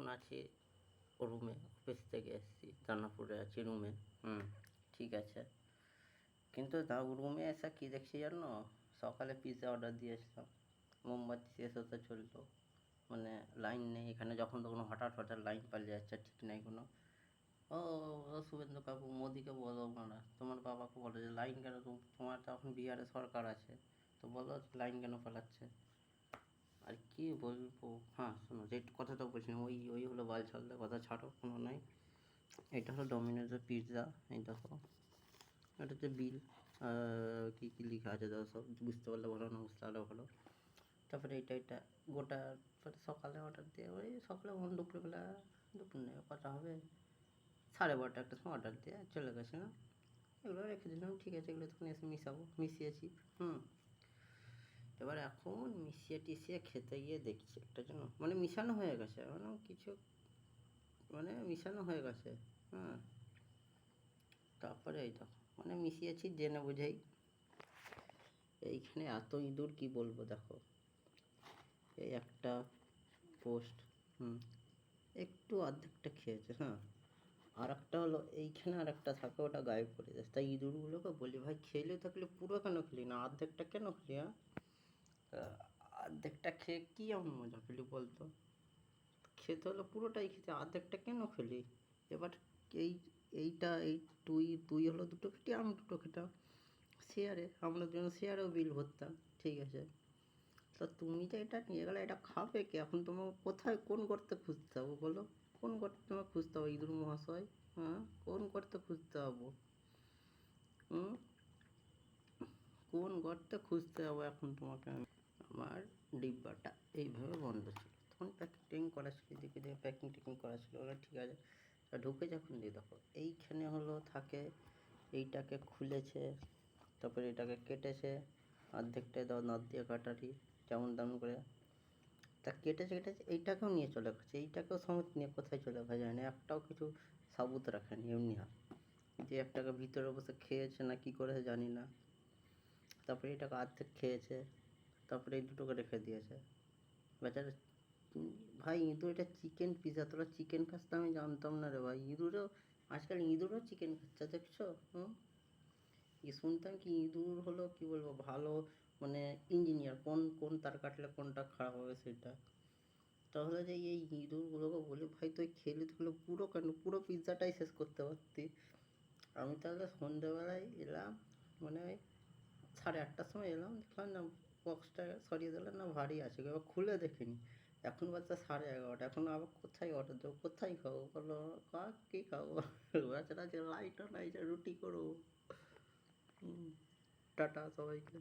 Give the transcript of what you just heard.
এখন আছি রুমে, অফিস থেকে এসেছি, দানাপুরে আছি রুমে। ঠিক আছে, কিন্তু তাও রুমে এসে কী দেখছি জানো, সকালে পিৎজা অর্ডার দিয়েছিলাম, মোমবাতি শেষ হতে চললো, মানে লাইন নেই এখানে, যখন তখন হঠাৎ হঠাৎ লাইন পালিয়ে যাচ্ছে, ঠিক নাই কোনো। ও ও শুভেন্দু কাকু, মোদিকে বলো, না তোমার বাবাকে বলো যে লাইন কেন, তোমার তো এখন বিহারে সরকার আছে, তো বলো লাইন কেন পালাচ্ছে। আর কি বলবো, হ্যাঁ শোনো, যে কথাটা বলছিলাম, ওই ওই হলো বালছালদের কথা, ছাড়ো, কোনো নাই। এটা হলো ডমিনোজের পিৎজা, এই দেখো, এটা হচ্ছে বিল, কী কী লেখা আছে দেখো, সব বুঝতে পারলে ভালো, না বুঝতে পারলে ভালো। তারপরে এটা গোটা, সকালে অর্ডার দিয়ে, ওই সকালে দুপুরবেলা, দুপুর নেই কটা হবে, 12:30 একটা সময় অর্ডার দিয়ে চলে গেছে না, এগুলো রেখে দিলাম, ঠিক আছে, এগুলো তখন এসে মিশিয়েছি। এবার এখন মিশিয়ে টিশিয়ে খেতে গিয়ে দেখছি একটা জন্য, মানে মিশানো হয়ে গেছে, মানে কিছু, মানে মিশানো হয়ে গেছে। তারপরে এই দেখো, মানে মিশিয়েছি জেনে বুঝেই। এইখানে এত ইঁদুর, কি বলবো, দেখো এই একটা পোস্ট, একটু অর্ধেকটা খেয়েছে, আর একটা হলো এইখানে, আর একটা থাকে, ওটা গায়েব করে যাচ্ছে। তাই ইঁদুরগুলোকে বলি, ভাই খেলে থাকলে পুরো কেন খেলি না, অর্ধেকটা কেন খেলি, অর্ধেকটা খেয়ে কী এমন মজা পেলি বলতো, খেতে হলে পুরোটাই খেতে, অর্ধেকটা কেন খেলি। এবার এই এই তুই তুই হলো দুটো খেটি, আমি দুটো খেতাম শেয়ারে, আমরা দুজন শেয়ারেও বিল ভরতাম, ঠিক আছে। তো তুমি যে এটা নিয়ে গেলে, এটা খাবে কে, এখন তোমার কোথায়, কোন গর্তে খুঁজতে হবে বলো, কোন গর্তে তোমার খুঁজতে হবে ইঁদুর মহাশয়, কোন গর্তে খুঁজতে হবো, কোন গর্তে খুঁজতে হবে এখন তোমাকে। আমার ডিব্বাটা এইভাবে বন্ধ ছিল, তখন প্যাকিং করা ছিল, এদিকে দিয়ে প্যাকিং ট্যাকিং করা ছিল, ওরা ঠিক আছে। ঢুকে যখন দিয়ে দেখো এইখানে হলো থাকে, এইটাকে খুলেছে, তারপরে এটাকে কেটেছে, অর্ধেকটায় দাও নখ দিয়ে কাটারি, যেমন তেমন করে তা কেটেছে, এইটাকেও নিয়ে চলে গেছে, এইটাকেও সমেত নিয়ে কোথায় চলে গেছে জানি না, একটাও কিছু সাবুত রাখেনি, এমনি আর যে একটাকে ভিতরে বসে খেয়েছে না কি করেছে জানি না। তারপরে এটাকে অর্ধেক খেয়েছে, তারপরে এই দুটোকে রেখে দিয়েছে বেচারা। ভাই ইঁদুর, এটা চিকেন পিৎজা, তোরা চিকেন খাস তো আমি জানতাম না রে ভাই, ইঁদুরও আজকাল, ইঁদুরও চিকেন খাচ্ছে দেখছো। শুনতাম কি ইঁদুর হলো, কি বলবো, ভালো মানে ইঞ্জিনিয়ার, কোন কোন তার কাটলে কোনটা খারাপ হবে সেটা। তাহলে যে এই ইঁদুরগুলোকে বলি, ভাই তুই খেলে থাকলে পুরো কেন, পুরো পিৎজাটাই শেষ করতে পারতি। আমি তাহলে সন্ধ্যেবেলায় এলাম, মানে ওই 8:30টার সময় এলাম, দেখলাম না বক্সটা সরিয়ে দিলাম না, ভারী আছে, এবার খুলে দেখিনি, এখন বাচ্চা 11:30, এখন আবার কোথায় অর্ডার দেবো, কোথায় খাবো বলো, কী খাবো, বাচ্চাটা যে লাইটও নাই যে রুটি করবো। টাটা সবাইকে।